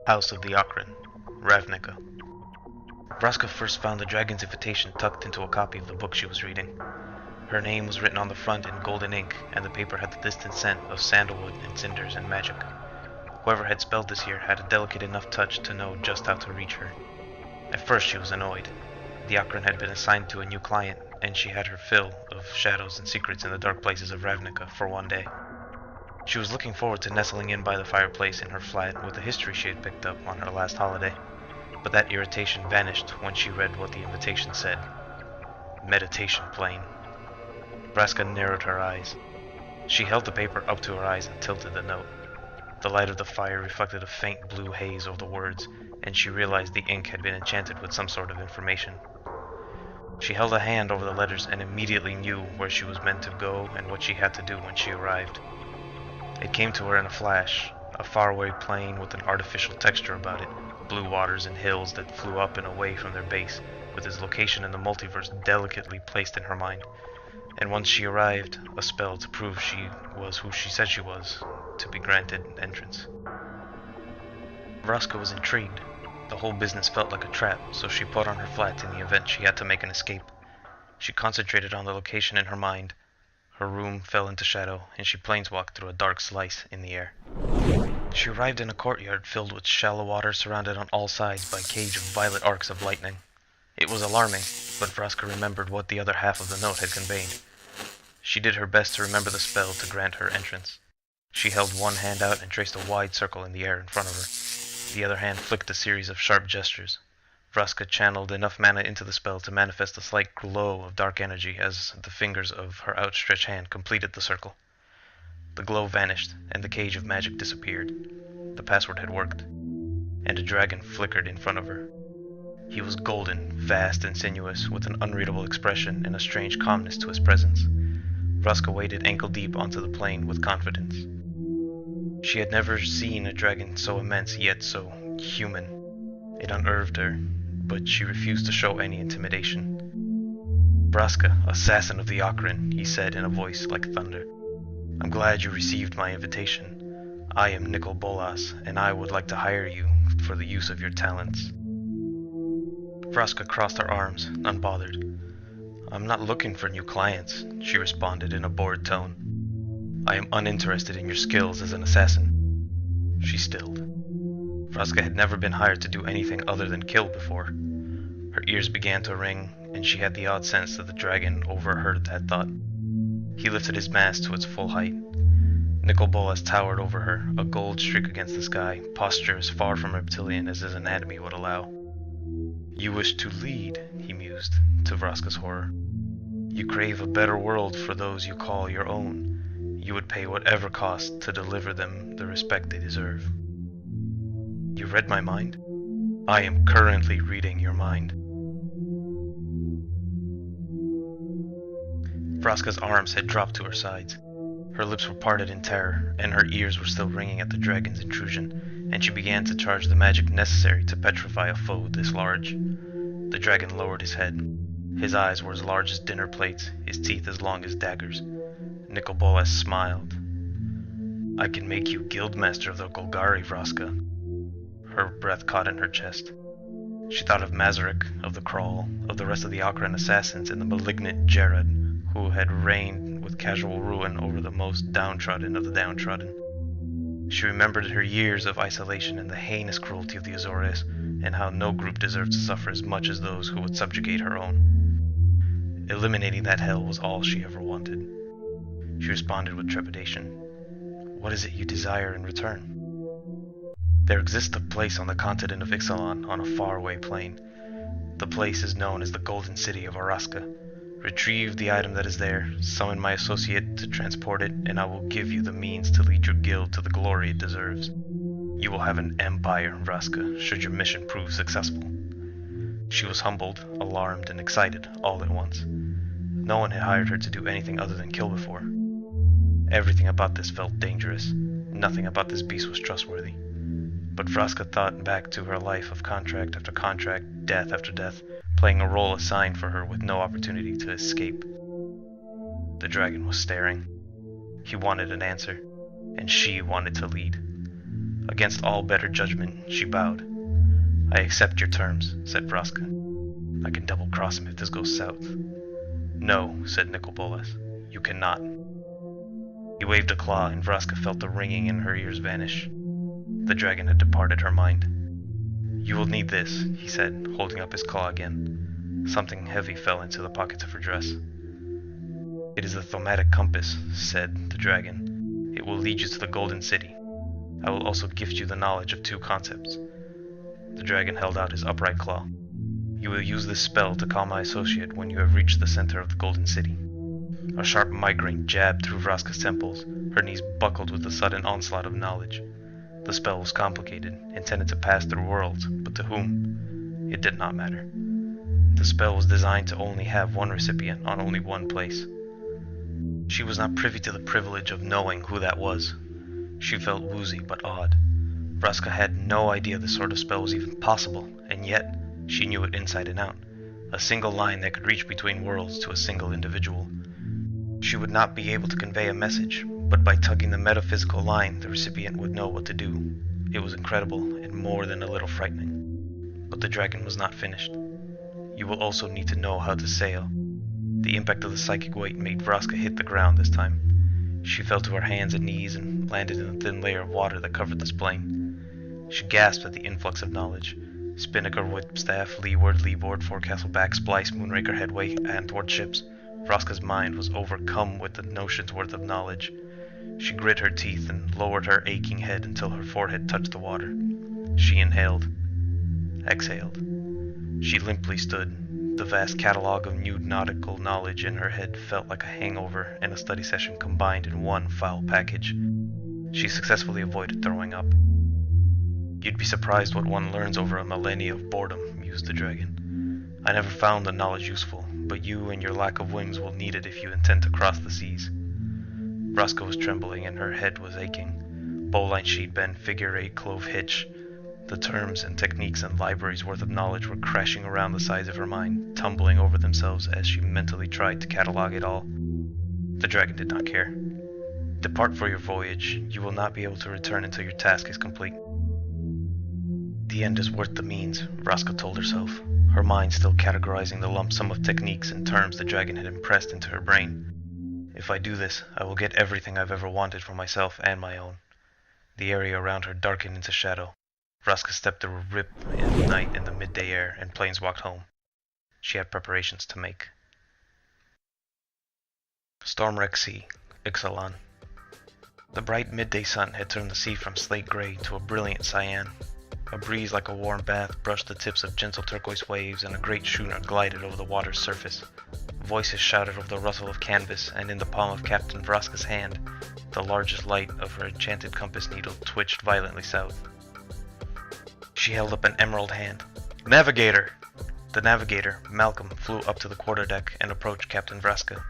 House of the Ixalan, Ravnica. Vraska first found the dragon's invitation tucked into a copy of the book she was reading. Her name was written on the front in golden ink, and the paper had the distant scent of sandalwood and cinders and magic. Whoever had spelled this here had a delicate enough touch to know just how to reach her. At first she was annoyed. The Ixalan had been assigned to a new client, and she had her fill of shadows and secrets in the dark places of Ravnica for one day. She was looking forward to nestling in by the fireplace in her flat with the history she had picked up on her last holiday, but that irritation vanished when she read what the invitation said. Meditation plane. Vraska narrowed her eyes. She held the paper up to her eyes and tilted the note. The light of the fire reflected a faint blue haze over the words, and she realized the ink had been enchanted with some sort of information. She held a hand over the letters and immediately knew where she was meant to go and what she had to do when she arrived. It came to her in a flash, a faraway plain with an artificial texture about it, blue waters and hills that flew up and away from their base, with its location in the multiverse delicately placed in her mind. And once she arrived, a spell to prove she was who she said she was, to be granted entrance. Vraska was intrigued. The whole business felt like a trap, so she put on her flats in the event she had to make an escape. She concentrated on the location in her mind. Her room fell into shadow, and she planeswalked through a dark slice in the air. She arrived in a courtyard filled with shallow water surrounded on all sides by a cage of violet arcs of lightning. It was alarming, but Vraska remembered what the other half of the note had conveyed. She did her best to remember the spell to grant her entrance. She held one hand out and traced a wide circle in the air in front of her. The other hand flicked a series of sharp gestures. Vraska channeled enough mana into the spell to manifest a slight glow of dark energy as the fingers of her outstretched hand completed the circle. The glow vanished, and the cage of magic disappeared. The password had worked, and a dragon flickered in front of her. He was golden, vast and sinuous, with an unreadable expression and a strange calmness to his presence. Vraska waded ankle-deep onto the plain with confidence. She had never seen a dragon so immense yet so human. It unnerved her, but she refused to show any intimidation. "Vraska, assassin of the Ixalan," he said in a voice like thunder. "I'm glad you received my invitation. I am Nicol Bolas, and I would like to hire you for the use of your talents." Vraska crossed her arms, unbothered. "I'm not looking for new clients," she responded in a bored tone. "I am uninterested in your skills as an assassin." She stilled. Vraska had never been hired to do anything other than kill before. Her ears began to ring, and she had the odd sense that the dragon overheard that thought. He lifted his mask to its full height. Nicol Bolas towered over her, a gold streak against the sky, posture as far from reptilian as his anatomy would allow. "You wish to lead," he mused, to Vraska's horror. "You crave a better world for those you call your own. You would pay whatever cost to deliver them the respect they deserve." "You read my mind?" "I am currently reading your mind." Vraska's arms had dropped to her sides. Her lips were parted in terror, and her ears were still ringing at the dragon's intrusion, and she began to charge the magic necessary to petrify a foe this large. The dragon lowered his head. His eyes were as large as dinner plates, his teeth as long as daggers. Nicol Bolas smiled. "I can make you guildmaster of the Golgari, Vraska." Her breath caught in her chest. She thought of Mazarek, of the Crawl, of the rest of the Ixalan assassins, and the malignant Jared, who had reigned with casual ruin over the most downtrodden of the downtrodden. She remembered her years of isolation and the heinous cruelty of the Azores, and how no group deserved to suffer as much as those who would subjugate her own. Eliminating that hell was all she ever wanted. She responded with trepidation. "What is it you desire in return?" "There exists a place on the continent of Ixalan on a faraway plain. The place is known as the Golden City of Vraska. Retrieve the item that is there, summon my associate to transport it, and I will give you the means to lead your guild to the glory it deserves. You will have an empire in Vraska, should your mission prove successful." She was humbled, alarmed, and excited all at once. No one had hired her to do anything other than kill before. Everything about this felt dangerous. Nothing about this beast was trustworthy. But Vraska thought back to her life of contract after contract, death after death, playing a role assigned for her with no opportunity to escape. The dragon was staring. He wanted an answer, and she wanted to lead. Against all better judgment, she bowed. "I accept your terms," said Vraska. "I can double-cross him if this goes south." "No," said Nicol Bolas. "You cannot." He waved a claw, and Vraska felt the ringing in her ears vanish. The dragon had departed her mind. "You will need this," he said, holding up his claw again. Something heavy fell into the pockets of her dress. "It is the thaumatic compass," said the dragon. "It will lead you to the Golden City. I will also gift you the knowledge of 2 concepts." The dragon held out his upright claw. "You will use this spell to call my associate when you have reached the center of the Golden City." A sharp migraine jabbed through Vraska's temples. Her knees buckled with the sudden onslaught of knowledge. The spell was complicated, intended to pass through worlds, but to whom? It did not matter. The spell was designed to only have one recipient on only one place. She was not privy to the privilege of knowing who that was. She felt woozy but awed. Vraska had no idea this sort of spell was even possible, and yet she knew it inside and out. A single line that could reach between worlds to a single individual. She would not be able to convey a message, but by tugging the metaphysical line, the recipient would know what to do. It was incredible and more than a little frightening. But the dragon was not finished. "You will also need to know how to sail." The impact of the psychic weight made Vraska hit the ground this time. She fell to her hands and knees and landed in a thin layer of water that covered the plane. She gasped at the influx of knowledge. Spinnaker, whipstaff, leeward, leeboard, forecastle, back, splice, moonraker, headway, and toward ships. Vraska's mind was overcome with the notion's worth of knowledge. She grit her teeth and lowered her aching head until her forehead touched the water. She inhaled. Exhaled. She limply stood. The vast catalog of new nautical knowledge in her head felt like a hangover and a study session combined in one foul package. She successfully avoided throwing up. "You'd be surprised what one learns over a millennia of boredom," mused the dragon. "I never found the knowledge useful, but you and your lack of wings will need it if you intend to cross the seas." Vraska was trembling and her head was aching. Bowline sheet bend, figure 8, clove hitch. The terms and techniques and libraries worth of knowledge were crashing around the sides of her mind, tumbling over themselves as she mentally tried to catalog it all. The dragon did not care. "Depart for your voyage. You will not be able to return until your task is complete." The end is worth the means, Vraska told herself, her mind still categorizing the lump sum of techniques and terms the dragon had impressed into her brain. "If I do this, I will get everything I've ever wanted for myself and my own." The area around her darkened into shadow. Vraska stepped through a rip in the night in the midday air and planeswalked home. She had preparations to make. Stormwreck Sea, Ixalan. The bright midday sun had turned the sea from slate gray to a brilliant cyan. A breeze like a warm bath brushed the tips of gentle turquoise waves, and a great schooner glided over the water's surface. Voices shouted over the rustle of canvas, and in the palm of Captain Vraska's hand, the largest light of her enchanted compass needle twitched violently south. She held up an emerald hand. "Navigator!" The navigator, Malcolm, flew up to the quarterdeck and approached Captain Vraska.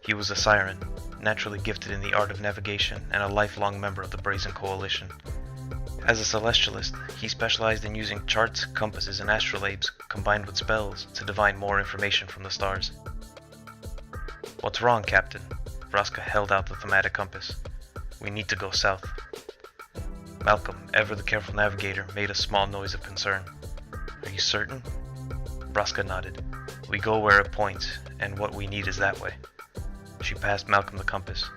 He was a siren, naturally gifted in the art of navigation and a lifelong member of the Brazen Coalition. As a celestialist, he specialized in using charts, compasses, and astrolabes combined with spells to divine more information from the stars. "What's wrong, Captain?" Vraska held out the thematic compass. "We need to go south." Malcolm, ever the careful navigator, made a small noise of concern. "Are you certain?" Vraska nodded. "We go where it points, and what we need is that way." She passed Malcolm the compass.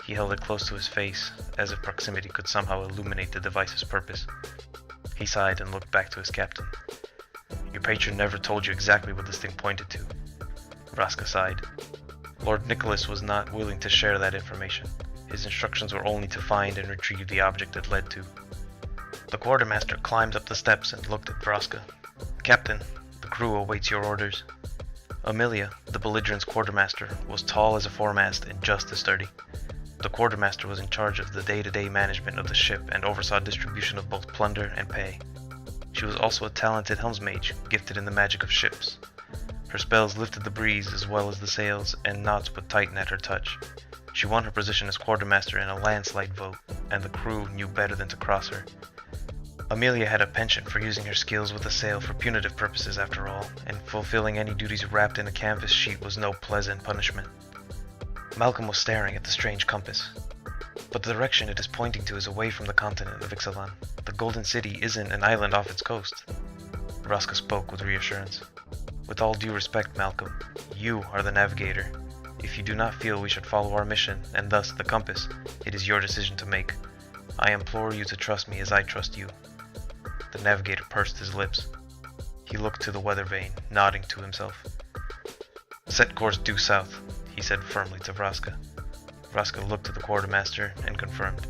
He held it close to his face, as if proximity could somehow illuminate the device's purpose. He sighed and looked back to his captain. "Your patron never told you exactly what this thing pointed to." Vraska sighed. Lord Nicholas was not willing to share that information. His instructions were only to find and retrieve the object it led to. The quartermaster climbed up the steps and looked at Vraska. "Captain, the crew awaits your orders." Amelia, the belligerent's quartermaster, was tall as a foremast and just as sturdy. The quartermaster was in charge of the day-to-day management of the ship and oversaw distribution of both plunder and pay. She was also a talented helmsmage, gifted in the magic of ships. Her spells lifted the breeze as well as the sails, and knots would tighten at her touch. She won her position as quartermaster in a landslide vote, and the crew knew better than to cross her. Amelia had a penchant for using her skills with the sail for punitive purposes after all, and fulfilling any duties wrapped in a canvas sheet was no pleasant punishment. Malcolm was staring at the strange compass. But the direction it is pointing to is away from the continent of Ixalan. The Golden City isn't an island off its coast. Vraska spoke with reassurance. With all due respect, Malcolm, you are the navigator. If you do not feel we should follow our mission, and thus the compass, it is your decision to make. I implore you to trust me as I trust you. The navigator pursed his lips. He looked to the weather vane, nodding to himself. Set course due south, he said firmly to Vraska. Vraska looked to the quartermaster and confirmed.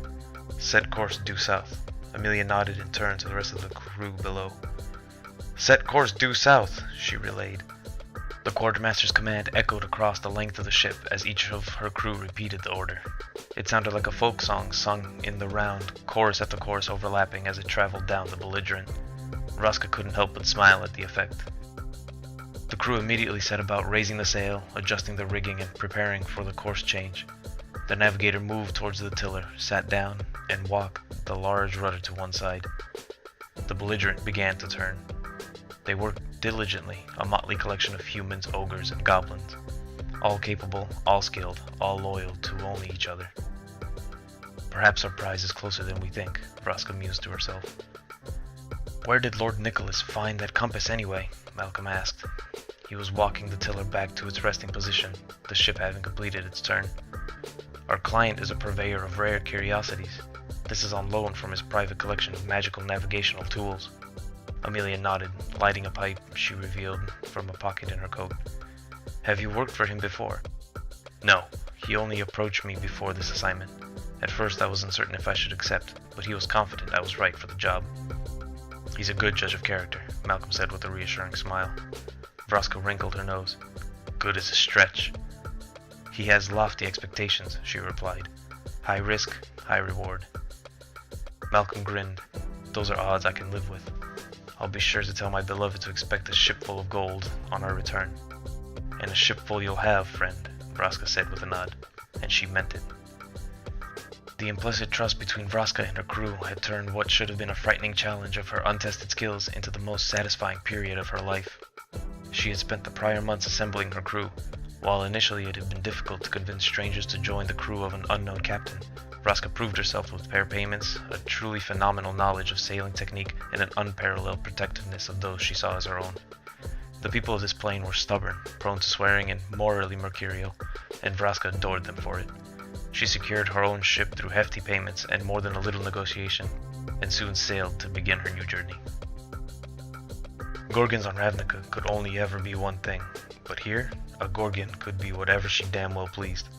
Set course due south. Amelia nodded and turned to the rest of the crew below. Set course due south, she relayed. The quartermaster's command echoed across the length of the ship as each of her crew repeated the order. It sounded like a folk song sung in the round, chorus after chorus overlapping as it traveled down the belligerent. Vraska couldn't help but smile at the effect. The crew immediately set about raising the sail, adjusting the rigging, and preparing for the course change. The navigator moved towards the tiller, sat down, and walked the large rudder to one side. The belligerent began to turn. They worked diligently, a motley collection of humans, ogres, and goblins. All capable, all skilled, all loyal to only each other. Perhaps our prize is closer than we think, Vraska mused to herself. Where did Lord Nicholas find that compass anyway? Malcolm asked. He was walking the tiller back to its resting position, the ship having completed its turn. Our client is a purveyor of rare curiosities. This is on loan from his private collection of magical navigational tools. Amelia nodded, lighting a pipe she revealed from a pocket in her coat. Have you worked for him before? No, he only approached me before this assignment. At first I was uncertain if I should accept, but he was confident I was right for the job. He's a good judge of character, Malcolm said with a reassuring smile. Vraska wrinkled her nose. Good is a stretch. He has lofty expectations, she replied. High risk, high reward. Malcolm grinned. Those are odds I can live with. I'll be sure to tell my beloved to expect a ship full of gold on our return. And a ship full you'll have, friend, Vraska said with a nod, and she meant it. The implicit trust between Vraska and her crew had turned what should have been a frightening challenge of her untested skills into the most satisfying period of her life. She had spent the prior months assembling her crew. While initially it had been difficult to convince strangers to join the crew of an unknown captain, Vraska proved herself with fair payments, a truly phenomenal knowledge of sailing technique, and an unparalleled protectiveness of those she saw as her own. The people of this plane were stubborn, prone to swearing, and morally mercurial, and Vraska adored them for it. She secured her own ship through hefty payments and more than a little negotiation, and soon sailed to begin her new journey. Gorgons on Ravnica could only ever be one thing, but here, a Gorgon could be whatever she damn well pleased.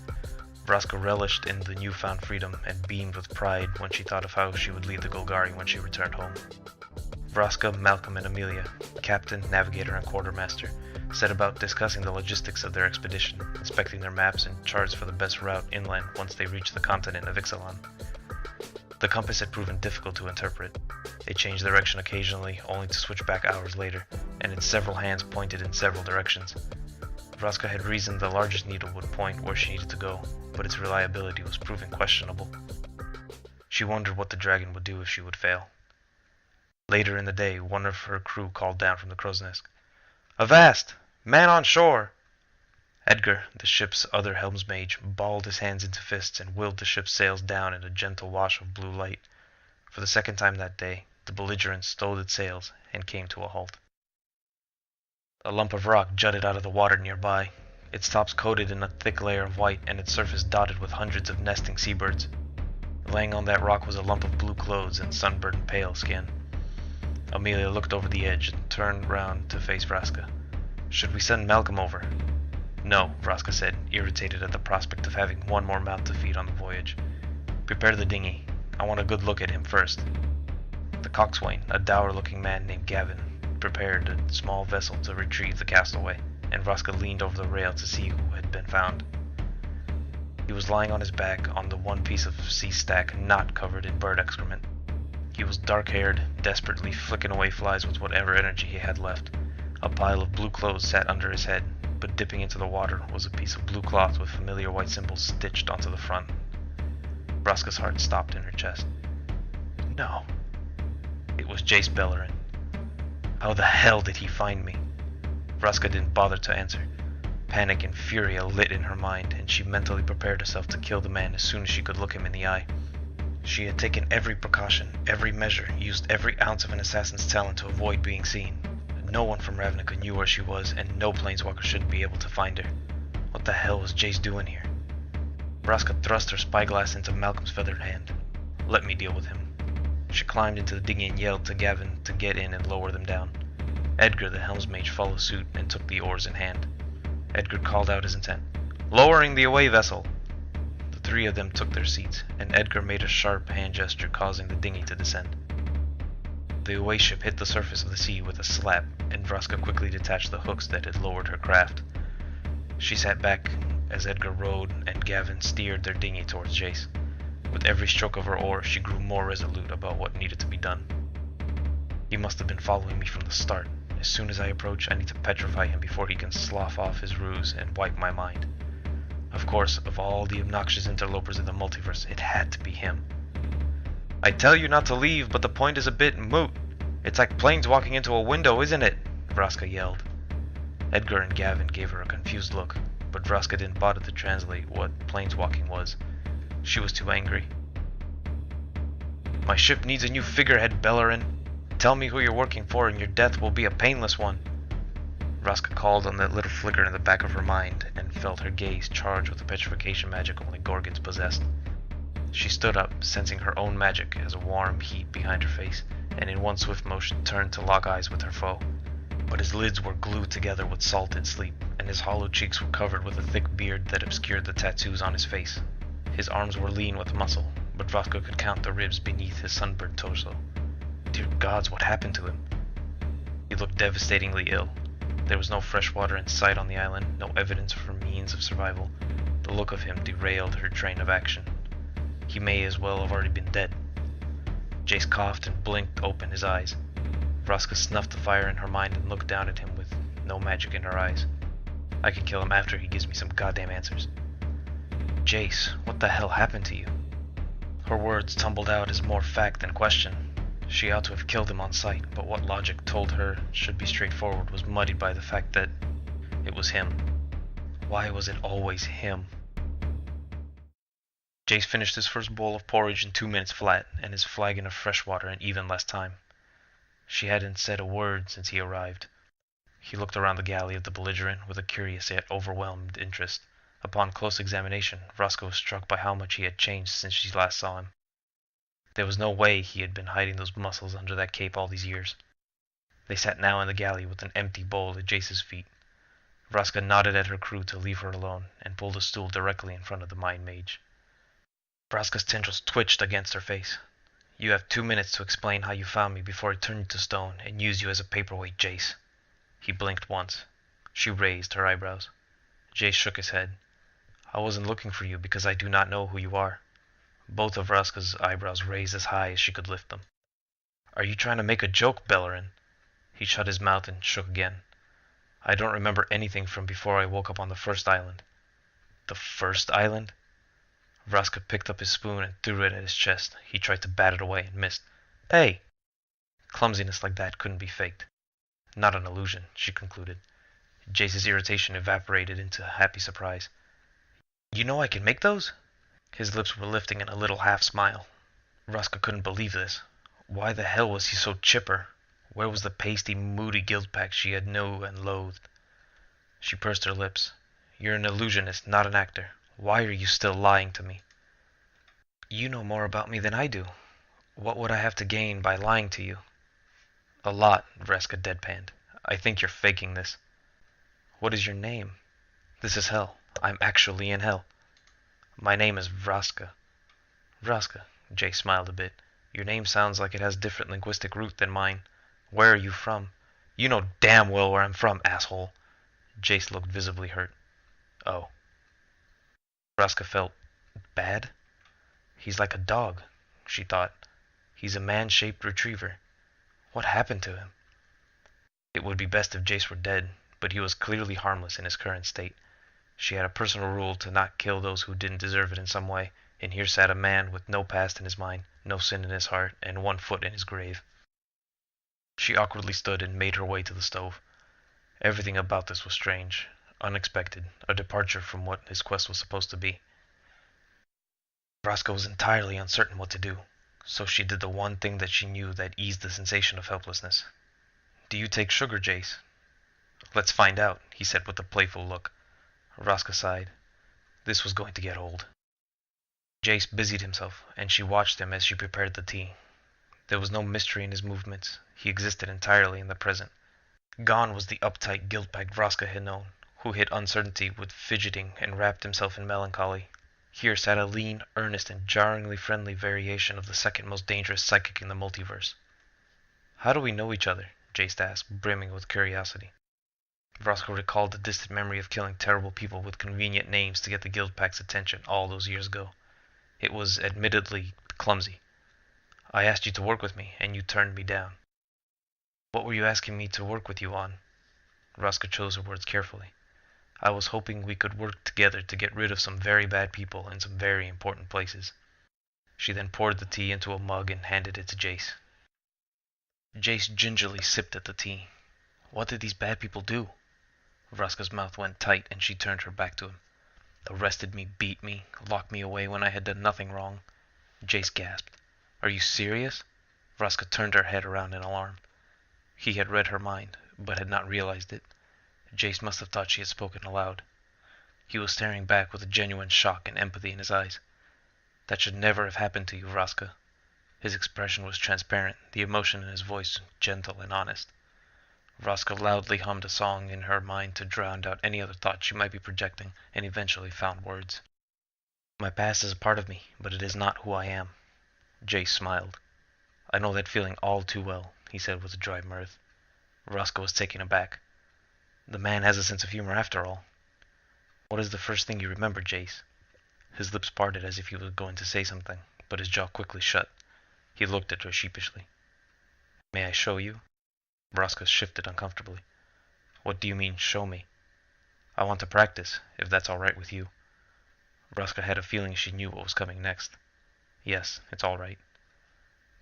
Vraska relished in the newfound freedom and beamed with pride when she thought of how she would lead the Golgari when she returned home. Vraska, Malcolm, and Amelia, captain, navigator, and quartermaster, set about discussing the logistics of their expedition, inspecting their maps and charts for the best route inland once they reached the continent of Ixalan. The compass had proven difficult to interpret. It changed direction occasionally, only to switch back hours later, and its several hands pointed in several directions. Vraska had reasoned the largest needle would point where she needed to go, but its reliability was proving questionable. She wondered what the dragon would do if she would fail. Later in the day, one of her crew called down from the crow's nest. Avast! Man on shore! Edgar, the ship's other helmsmage, balled his hands into fists and willed the ship's sails down in a gentle wash of blue light. For the second time that day, the belligerent stowed its sails and came to a halt. A lump of rock jutted out of the water nearby, its tops coated in a thick layer of white and its surface dotted with hundreds of nesting seabirds. Laying on that rock was a lump of blue clothes and sunburned pale skin. Amelia looked over the edge and turned round to face Vraska. Should we send Malcolm over? No, Vraska said, irritated at the prospect of having one more mouth to feed on the voyage. Prepare the dinghy. I want a good look at him first. The coxswain, a dour-looking man named Gavin, prepared a small vessel to retrieve the castaway, and Vraska leaned over the rail to see who had been found. He was lying on his back on the one piece of sea stack not covered in bird excrement. He was dark-haired, desperately flicking away flies with whatever energy he had left. A pile of blue clothes sat under his head, but dipping into the water was a piece of blue cloth with familiar white symbols stitched onto the front. Vraska's heart stopped in her chest. No. It was Jace Bellerin. How the hell did he find me? Vraska didn't bother to answer. Panic and fury lit in her mind, and she mentally prepared herself to kill the man as soon as she could look him in the eye. She had taken every precaution, every measure, used every ounce of an assassin's talent to avoid being seen. No one from Ravnica knew where she was, and no planeswalker should be able to find her. What the hell was Jace doing here? Vraska thrust her spyglass into Malcolm's feathered hand. Let me deal with him. She climbed into the dinghy and yelled to Gavin to get in and lower them down. Edgar, the helms mage, followed suit and took the oars in hand. Edgar called out his intent. Lowering the away vessel! The three of them took their seats, and Edgar made a sharp hand gesture causing the dinghy to descend. The away ship hit the surface of the sea with a slap, and Vraska quickly detached the hooks that had lowered her craft. She sat back as Edgar rowed and Gavin steered their dinghy towards Jace. With every stroke of her oar, she grew more resolute about what needed to be done. He must have been following me from the start. As soon as I approach, I need to petrify him before he can slough off his ruse and wipe my mind. Of course, of all the obnoxious interlopers in the multiverse, it had to be him. I tell you not to leave, but the point is a bit moot. It's like planes walking into a window, isn't it? Vraska yelled. Edgar and Gavin gave her a confused look, but Vraska didn't bother to translate what planeswalking was. She was too angry. My ship needs a new figurehead, Bellerin. Tell me who you're working for and your death will be a painless one. Vraska called on that little flicker in the back of her mind and felt her gaze charged with the petrification magic only Gorgons possessed. She stood up, sensing her own magic as a warm heat behind her face, and in one swift motion turned to lock eyes with her foe. But his lids were glued together with salted sleep, and his hollow cheeks were covered with a thick beard that obscured the tattoos on his face. His arms were lean with muscle, but Vraska could count the ribs beneath his sunburned torso. Dear gods, what happened to him? He looked devastatingly ill. There was no fresh water in sight on the island, no evidence for means of survival. The look of him derailed her train of action. He may as well have already been dead. Jace coughed and blinked open his eyes. Vraska snuffed the fire in her mind and looked down at him with no magic in her eyes. I can kill him after he gives me some goddamn answers. Jace, what the hell happened to you? Her words tumbled out as more fact than question. She ought to have killed him on sight, but what logic told her should be straightforward was muddied by the fact that it was him. Why was it always him? Jace finished his first bowl of porridge in 2 minutes flat, and his flagon of fresh water in even less time. She hadn't said a word since he arrived. He looked around the galley of the belligerent with a curious yet overwhelmed interest. Upon close examination, Vraska was struck by how much he had changed since she last saw him. There was no way he had been hiding those muscles under that cape all these years. They sat now in the galley with an empty bowl at Jace's feet. Vraska nodded at her crew to leave her alone and pulled a stool directly in front of the mind mage. Vraska's tendrils twitched against her face. You have 2 minutes to explain how you found me before I turn you to stone and use you as a paperweight, Jace. He blinked once. She raised her eyebrows. Jace shook his head. I wasn't looking for you because I do not know who you are. Both of Vraska's eyebrows raised as high as she could lift them. Are you trying to make a joke, Bellerin? He shut his mouth and shook again. I don't remember anything from before I woke up on the first island. The first island? Vraska picked up his spoon and threw it at his chest. He tried to bat it away and missed. Hey! Clumsiness like that couldn't be faked. Not an illusion, she concluded. Jace's irritation evaporated into happy surprise. You know I can make those? His lips were lifting in a little half-smile. Vraska couldn't believe this. Why the hell was he so chipper? Where was the pasty, moody guilt pack she had knew and loathed? She pursed her lips. You're an illusionist, not an actor. Why are you still lying to me? You know more about me than I do. What would I have to gain by lying to you? A lot, Vraska deadpanned. I think you're faking this. What is your name? This is hell. I'm actually in hell. My name is Vraska. Vraska, Jay smiled a bit. Your name sounds like it has different linguistic root than mine. Where are you from? You know damn well where I'm from, asshole. Jace looked visibly hurt. Oh. Vraska felt bad. He's like a dog, she thought. He's a man-shaped retriever. What happened to him? It would be best if Jace were dead, but he was clearly harmless in his current state. She had a personal rule to not kill those who didn't deserve it in some way, and here sat a man with no past in his mind, no sin in his heart, and 1 foot in his grave. She awkwardly stood and made her way to the stove. Everything about this was strange. unexpected, a departure from what his quest was supposed to be. Vraska was entirely uncertain what to do, so she did the one thing that she knew that eased the sensation of helplessness. "Do you take sugar, Jace?" "Let's find out," he said with a playful look. Vraska sighed. This was going to get old. Jace busied himself, and she watched him as she prepared the tea. There was no mystery in his movements. He existed entirely in the present. Gone was the uptight, guilt-packed Vraska had known, who hid uncertainty with fidgeting and wrapped himself in melancholy. Here sat a lean, earnest, and jarringly friendly variation of the second most dangerous psychic in the multiverse. "How do we know each other?" Jace asked, brimming with curiosity. Vraska recalled the distant memory of killing terrible people with convenient names to get the guild-pack's attention all those years ago. It was admittedly clumsy. "I asked you to work with me, and you turned me down." "What were you asking me to work with you on?" Vraska chose her words carefully. "I was hoping we could work together to get rid of some very bad people in some very important places." She then poured the tea into a mug and handed it to Jace. Jace gingerly sipped at the tea. "What did these bad people do?" Vraska's mouth went tight and she turned her back to him. "Arrested me, beat me, locked me away when I had done nothing wrong." Jace gasped. "Are you serious?" Vraska turned her head around in alarm. He had read her mind, but had not realized it. Jace must have thought she had spoken aloud. He was staring back with a genuine shock and empathy in his eyes. "That should never have happened to you, Vraska." His expression was transparent, the emotion in his voice gentle and honest. Vraska loudly hummed a song in her mind to drown out any other thoughts she might be projecting, and eventually found words. "My past is a part of me, but it is not who I am." Jace smiled. "I know that feeling all too well," he said with a dry mirth. Vraska was taken aback. The man has a sense of humor after all. "What is the first thing you remember, Jace?" His lips parted as if he was going to say something, but his jaw quickly shut. He looked at her sheepishly. "May I show you?" Vraska shifted uncomfortably. "What do you mean, show me?" "I want to practice, if that's all right with you." Vraska had a feeling she knew what was coming next. "Yes, it's all right."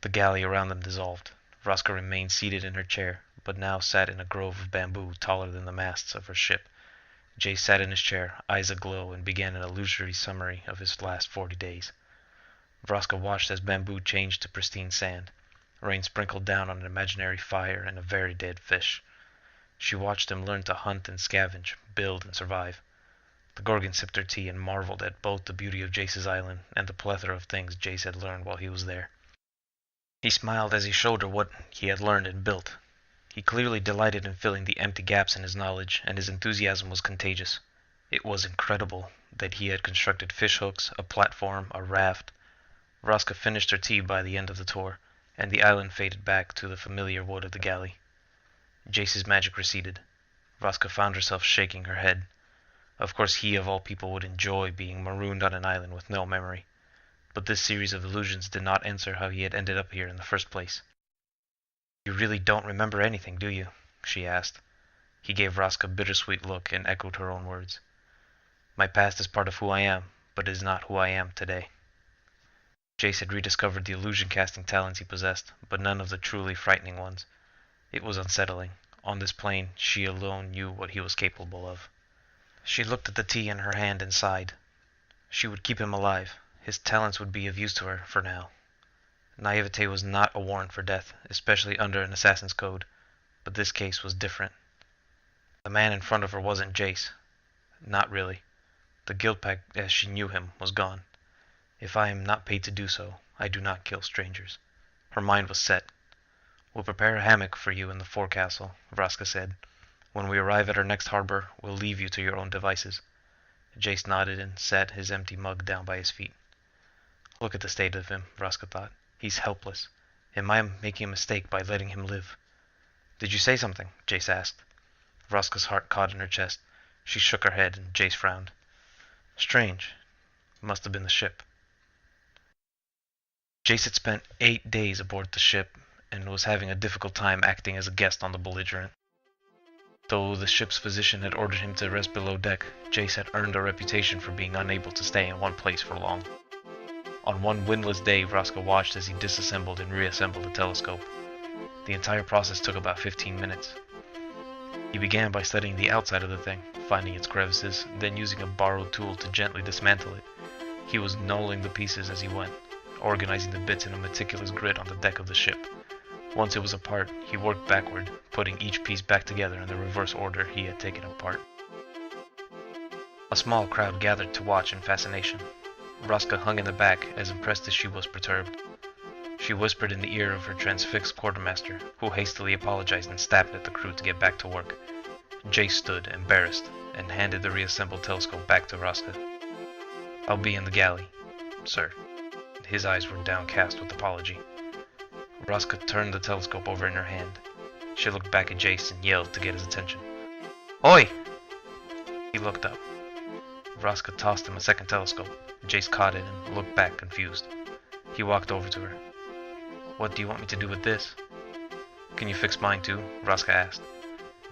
The galley around them dissolved. Vraska remained seated in her chair, but now sat in a grove of bamboo taller than the masts of her ship. Jace sat in his chair, eyes aglow, and began an illusory summary of his last 40 days. Vraska watched as bamboo changed to pristine sand. Rain sprinkled down on an imaginary fire and a very dead fish. She watched him learn to hunt and scavenge, build and survive. The Gorgon sipped her tea and marveled at both the beauty of Jace's island and the plethora of things Jace had learned while he was there. He smiled as he showed her what he had learned and built. He clearly delighted in filling the empty gaps in his knowledge, and his enthusiasm was contagious. It was incredible that he had constructed fishhooks, a platform, a raft. Vraska finished her tea by the end of the tour, and the island faded back to the familiar wood of the galley. Jace's magic receded. Vraska found herself shaking her head. Of course he of all people would enjoy being marooned on an island with no memory. But this series of illusions did not answer how he had ended up here in the first place. "You really don't remember anything, do you?" she asked. He gave Vraska a bittersweet look and echoed her own words. "My past is part of who I am, but it is not who I am today." Jace had rediscovered the illusion-casting talents he possessed, but none of the truly frightening ones. It was unsettling. On this plane, she alone knew what he was capable of. She looked at the tea in her hand and sighed. She would keep him alive. His talents would be of use to her for now. Naivete was not a warrant for death, especially under an assassin's code, but this case was different. The man in front of her wasn't Jace. Not really. The guild pack, as she knew him, was gone. "If I am not paid to do so, I do not kill strangers." Her mind was set. "We'll prepare a hammock for you in the forecastle," Vraska said. "When we arrive at our next harbor, we'll leave you to your own devices." Jace nodded and sat his empty mug down by his feet. Look at the state of him, Vraska thought. He's helpless. Am I making a mistake by letting him live? "Did you say something?" Jace asked. Vraska's heart caught in her chest. She shook her head and Jace frowned. "Strange. Must have been the ship." Jace had spent 8 days aboard the ship and was having a difficult time acting as a guest on the belligerent. Though the ship's physician had ordered him to rest below deck, Jace had earned a reputation for being unable to stay in one place for long. On one windless day, Vraska watched as he disassembled and reassembled the telescope. The entire process took about 15 minutes. He began by studying the outside of the thing, finding its crevices, then using a borrowed tool to gently dismantle it. He was knolling the pieces as he went, organizing the bits in a meticulous grid on the deck of the ship. Once it was apart, he worked backward, putting each piece back together in the reverse order he had taken apart. A small crowd gathered to watch in fascination. Vraska hung in the back, as impressed as she was perturbed. She whispered in the ear of her transfixed quartermaster, who hastily apologized and stabbed at the crew to get back to work. Jace stood, embarrassed, and handed the reassembled telescope back to Vraska. "I'll be in the galley, sir." His eyes were downcast with apology. Vraska turned the telescope over in her hand. She looked back at Jace and yelled to get his attention. "Oi!" He looked up. Vraska tossed him a second telescope. Jace caught it and looked back confused. He walked over to her. "What do you want me to do with this?" "Can you fix mine too?" Vraska asked.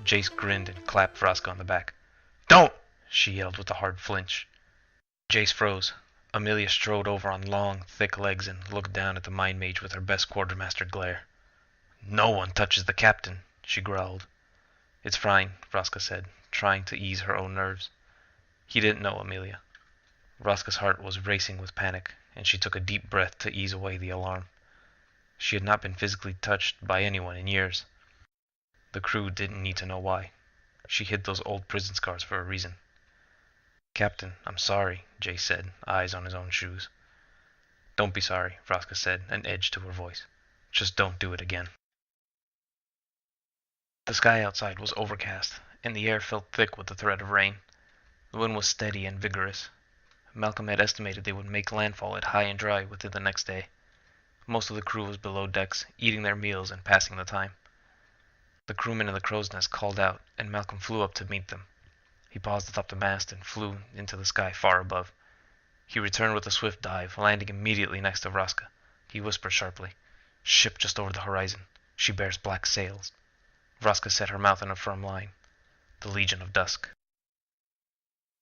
Jace grinned and clapped Vraska on the back. "Don't!" she yelled with a hard flinch. Jace froze. Amelia strode over on long, thick legs and looked down at the mind mage with her best quartermaster glare. "No one touches the captain," she growled. "It's fine," Vraska said, trying to ease her own nerves. He didn't know Amelia. Vraska's heart was racing with panic, and she took a deep breath to ease away the alarm. She had not been physically touched by anyone in years. The crew didn't need to know why. She hid those old prison scars for a reason. "Captain, I'm sorry," Jay said, eyes on his own shoes. "Don't be sorry," Vraska said, an edge to her voice. "Just don't do it again." The sky outside was overcast, and the air felt thick with the threat of rain. The wind was steady and vigorous. Malcolm had estimated they would make landfall at High and Dry within the next day. Most of the crew was below decks, eating their meals and passing the time. The crewman in the crow's nest called out, and Malcolm flew up to meet them. He paused atop the mast and flew into the sky far above. He returned with a swift dive, landing immediately next to Vraska. He whispered sharply, "Ship just over the horizon. She bears black sails." Vraska set her mouth in a firm line. The Legion of Dusk.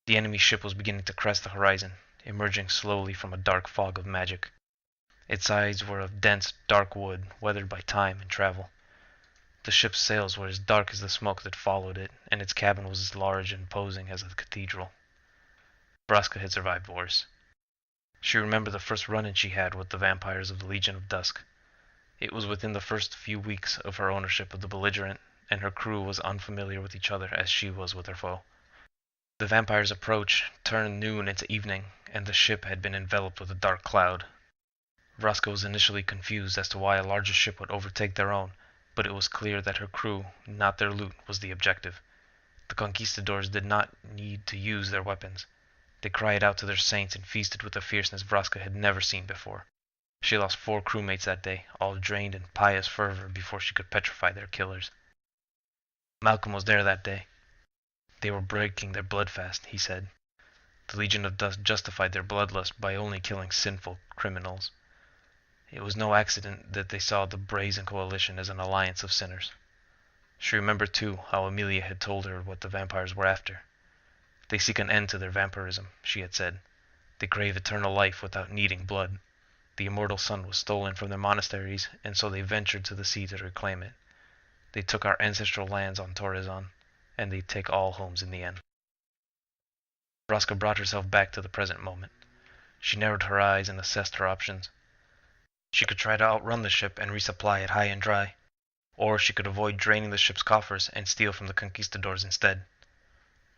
The enemy ship was beginning to crest the horizon, emerging slowly from a dark fog of magic. Its sides were of dense, dark wood, weathered by time and travel. The ship's sails were as dark as the smoke that followed it, and its cabin was as large and imposing as a cathedral. Vraska had survived worse. She remembered the first run-in she had with the vampires of the Legion of Dusk. It was within the first few weeks of her ownership of the belligerent, and her crew was unfamiliar with each other as she was with her foe. The vampires' approach turned noon into evening, and the ship had been enveloped with a dark cloud. Vraska was initially confused as to why a larger ship would overtake their own, but it was clear that her crew, not their loot, was the objective. The conquistadors did not need to use their weapons. They cried out to their saints and feasted with a fierceness Vraska had never seen before. She lost 4 crewmates that day, all drained in pious fervor before she could petrify their killers. Malcolm was there that day. "They were breaking their blood fast," he said. "The Legion of Dust justified their bloodlust by only killing sinful criminals. It was no accident that they saw the Brazen Coalition as an alliance of sinners." She remembered too how Amelia had told her what the vampires were after. "They seek an end to their vampirism," she had said. "They crave eternal life without needing blood. The immortal sun was stolen from their monasteries, and so they ventured to the sea to reclaim it. They took our ancestral lands on Torrezon, and they take all homes in the end." Vraska brought herself back to the present moment. She narrowed her eyes and assessed her options. She could try to outrun the ship and resupply it High and Dry, or she could avoid draining the ship's coffers and steal from the conquistadors instead.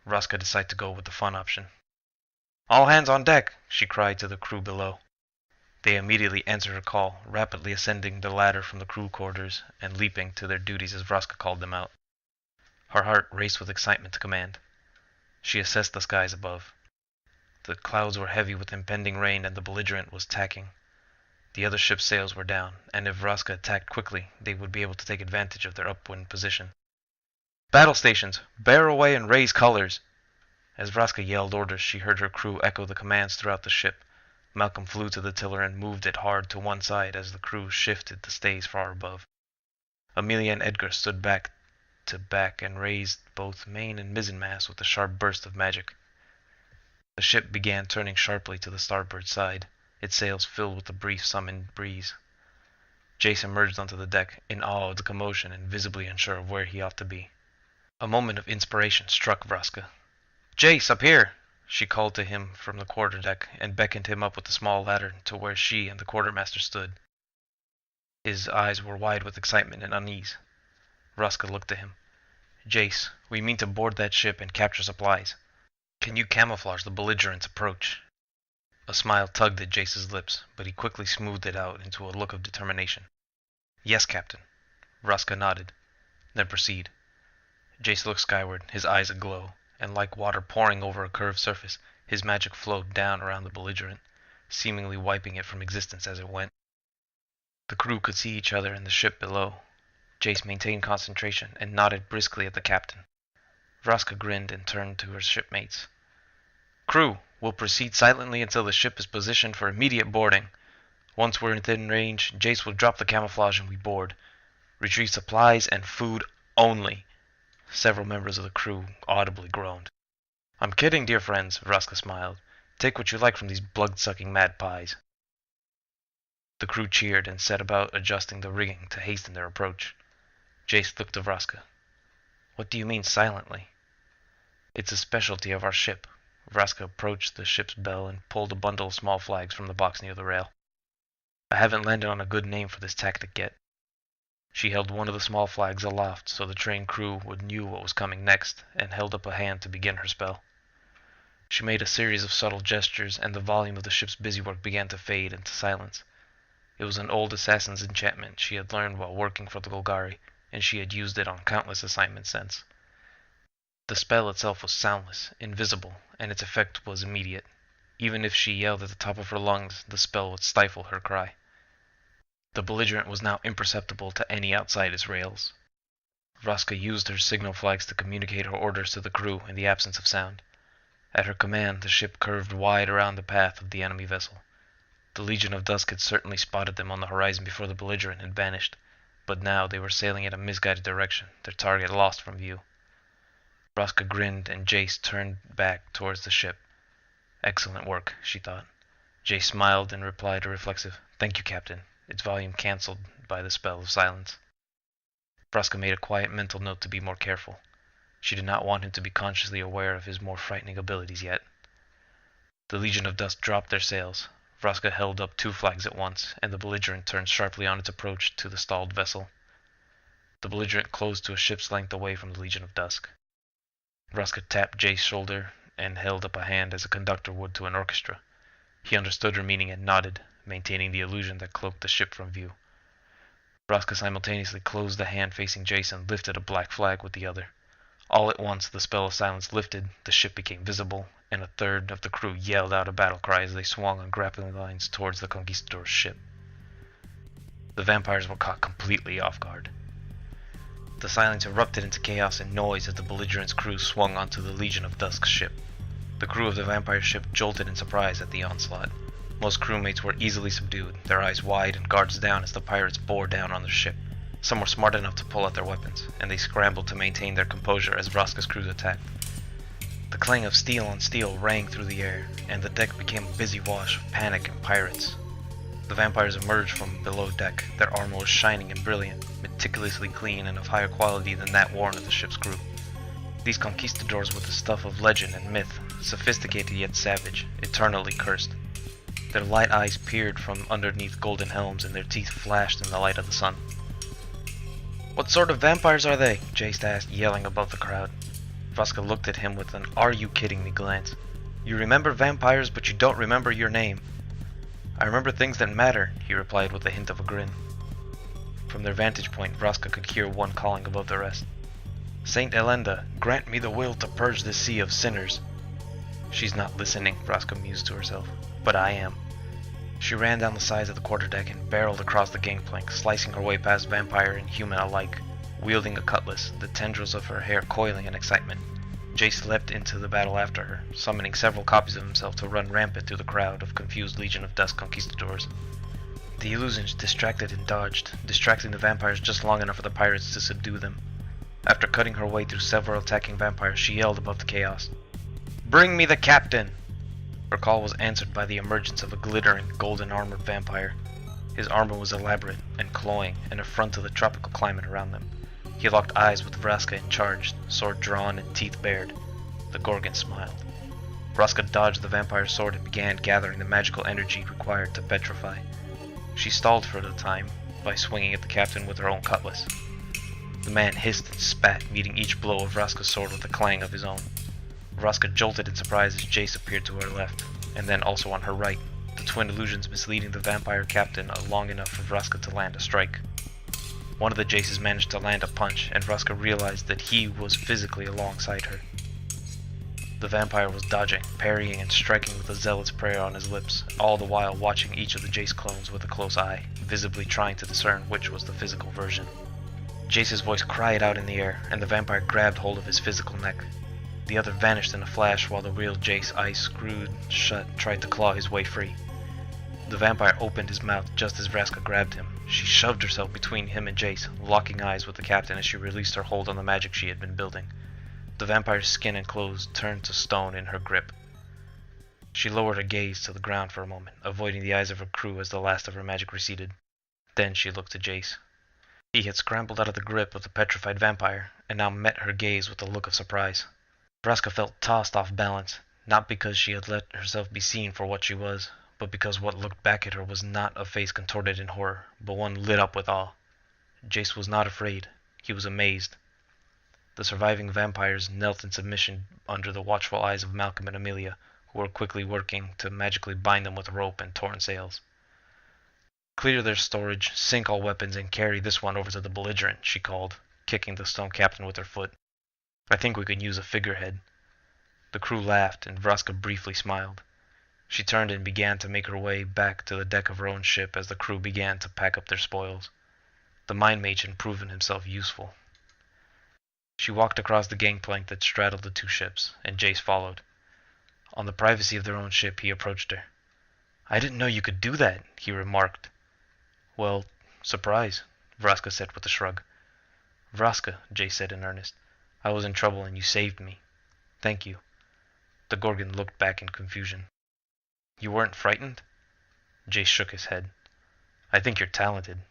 Vraska decided to go with the fun option. "All hands on deck!" she cried to the crew below. They immediately answered her call, rapidly ascending the ladder from the crew quarters and leaping to their duties as Vraska called them out. Her heart raced with excitement to command. She assessed the skies above. The clouds were heavy with impending rain, and the belligerent was tacking. The other ship's sails were down, and if Vraska attacked quickly, they would be able to take advantage of their upwind position. "Battle stations! Bear away and raise colors!" As Vraska yelled orders, she heard her crew echo the commands throughout the ship. Malcolm flew to the tiller and moved it hard to one side as the crew shifted the stays far above. Amelia and Edgar stood back to back and raised both main and mizzenmast with a sharp burst of magic. The ship began turning sharply to the starboard side, its sails filled with the brief summoned breeze. Jace emerged onto the deck, in awe of the commotion and visibly unsure of where he ought to be. A moment of inspiration struck Vraska. "Jace, up here!" She called to him from the quarterdeck and beckoned him up with the small ladder to where she and the quartermaster stood. His eyes were wide with excitement and unease. Vraska looked at him. "Jace, we mean to board that ship and capture supplies. Can you camouflage the belligerent's approach?" A smile tugged at Jace's lips, but he quickly smoothed it out into a look of determination. "Yes, Captain." Vraska nodded. "Then proceed." Jace looked skyward, his eyes aglow, and like water pouring over a curved surface, his magic flowed down around the belligerent, seemingly wiping it from existence as it went. The crew could see each other and the ship below. Jace maintained concentration and nodded briskly at the captain. Vraska grinned and turned to her shipmates. "Crew, we'll proceed silently until the ship is positioned for immediate boarding. Once we're within range, Jace will drop the camouflage and we board. Retrieve supplies and food only." Several members of the crew audibly groaned. "I'm kidding, dear friends," Vraska smiled. "Take what you like from these blood-sucking mad pies." The crew cheered and set about adjusting the rigging to hasten their approach. Jace looked to Vraska. "What do you mean silently?" "It's a specialty of our ship." Vraska approached the ship's bell and pulled a bundle of small flags from the box near the rail. "I haven't landed on a good name for this tactic yet." She held one of the small flags aloft so the trained crew would know what was coming next, and held up a hand to begin her spell. She made a series of subtle gestures, and the volume of the ship's busywork began to fade into silence. It was an old assassin's enchantment she had learned while working for the Golgari, and she had used it on countless assignments since. The spell itself was soundless, invisible, and its effect was immediate. Even if she yelled at the top of her lungs, the spell would stifle her cry. The belligerent was now imperceptible to any outside its rails. Vraska used her signal flags to communicate her orders to the crew in the absence of sound. At her command, the ship curved wide around the path of the enemy vessel. The Legion of Dusk had certainly spotted them on the horizon before the belligerent had vanished, but now they were sailing in a misguided direction, their target lost from view. Vraska grinned and Jace turned back towards the ship. "Excellent work," she thought. Jace smiled and replied a reflexive, "Thank you, Captain," its volume cancelled by the spell of silence. Vraska made a quiet mental note to be more careful. She did not want him to be consciously aware of his more frightening abilities yet. The Legion of Dusk dropped their sails. Vraska held up two flags at once, and the belligerent turned sharply on its approach to the stalled vessel. The belligerent closed to a ship's length away from the Legion of Dusk. Vraska tapped Jace's shoulder and held up a hand as a conductor would to an orchestra. He understood her meaning and nodded, maintaining the illusion that cloaked the ship from view. Vraska simultaneously closed the hand facing Jace and lifted a black flag with the other. All at once, the spell of silence lifted, the ship became visible, and a third of the crew yelled out a battle cry as they swung on grappling lines towards the conquistador's ship. The vampires were caught completely off guard. The silence erupted into chaos and noise as the belligerent's crew swung onto the Legion of Dusk's ship. The crew of the vampire ship jolted in surprise at the onslaught. Most crewmates were easily subdued, their eyes wide and guards down as the pirates bore down on their ship. Some were smart enough to pull out their weapons, and they scrambled to maintain their composure as Vraska's crew attacked. The clang of steel on steel rang through the air, and the deck became a busy wash of panic and pirates. The vampires emerged from below deck. Their armor was shining and brilliant, meticulously clean and of higher quality than that worn of the ship's crew. These conquistadors were the stuff of legend and myth, sophisticated yet savage, eternally cursed. Their light eyes peered from underneath golden helms, and their teeth flashed in the light of the sun. "What sort of vampires are they?" Jace asked, yelling above the crowd. Vraska looked at him with an "are-you-kidding-me" glance. "You remember vampires, but you don't remember your name." "I remember things that matter," he replied with a hint of a grin. From their vantage point, Vraska could hear one calling above the rest. "Saint Elenda, grant me the will to purge this sea of sinners." "She's not listening," Vraska mused to herself, "but I am." She ran down the sides of the quarterdeck and barreled across the gangplank, slicing her way past vampire and human alike, wielding a cutlass, the tendrils of her hair coiling in excitement. Jace leapt into the battle after her, summoning several copies of himself to run rampant through the crowd of confused Legion of Dusk conquistadors. The illusions distracted and dodged, distracting the vampires just long enough for the pirates to subdue them. After cutting her way through several attacking vampires, she yelled above the chaos, "Bring me the captain!" Her call was answered by the emergence of a glittering, golden-armored vampire. His armor was elaborate and cloying, an affront to the tropical climate around them. He locked eyes with Vraska and charged, sword drawn and teeth bared. The Gorgon smiled. Vraska dodged the vampire's sword and began gathering the magical energy required to petrify. She stalled for the time by swinging at the captain with her own cutlass. The man hissed and spat, meeting each blow of Vraska's sword with a clang of his own. Vraska jolted in surprise as Jace appeared to her left, and then also on her right, the twin illusions misleading the vampire captain long enough for Vraska to land a strike. One of the Jaces managed to land a punch, and Vraska realized that he was physically alongside her. The vampire was dodging, parrying, and striking with a zealot's prayer on his lips, all the while watching each of the Jace clones with a close eye, visibly trying to discern which was the physical version. Jace's voice cried out in the air, and the vampire grabbed hold of his physical neck. The other vanished in a flash while the real Jace, eyes screwed shut, tried to claw his way free. The vampire opened his mouth just as Vraska grabbed him. She shoved herself between him and Jace, locking eyes with the captain as she released her hold on the magic she had been building. The vampire's skin and clothes turned to stone in her grip. She lowered her gaze to the ground for a moment, avoiding the eyes of her crew as the last of her magic receded. Then she looked to Jace. He had scrambled out of the grip of the petrified vampire, and now met her gaze with a look of surprise. Vraska felt tossed off balance, not because she had let herself be seen for what she was, but because what looked back at her was not a face contorted in horror, but one lit up with awe. Jace was not afraid. He was amazed. The surviving vampires knelt in submission under the watchful eyes of Malcolm and Amelia, who were quickly working to magically bind them with rope and torn sails. "Clear their storage, sink all weapons, and carry this one over to the belligerent," she called, kicking the stone captain with her foot. "I think we could use a figurehead." The crew laughed, and Vraska briefly smiled. She turned and began to make her way back to the deck of her own ship as the crew began to pack up their spoils. The mind mage had proven himself useful. She walked across the gangplank that straddled the two ships, and Jace followed. On the privacy of their own ship, he approached her. "I didn't know you could do that," he remarked. "Well, surprise," Vraska said with a shrug. "Vraska," Jace said in earnest, "I was in trouble and you saved me. Thank you." The Gorgon looked back in confusion. "You weren't frightened?" Jace shook his head. "I think you're talented."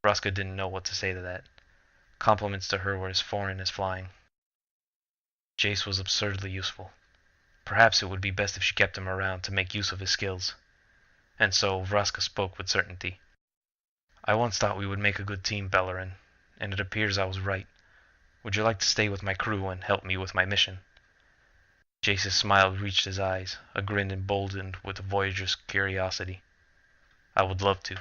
Vraska didn't know what to say to that. Compliments to her were as foreign as flying. Jace was absurdly useful. Perhaps it would be best if she kept him around to make use of his skills. And so Vraska spoke with certainty. "I once thought we would make a good team, Bellerin, and it appears I was right. Would you like to stay with my crew and help me with my mission?" Jace's smile reached his eyes, a grin emboldened with Voyager's curiosity. "I would love to."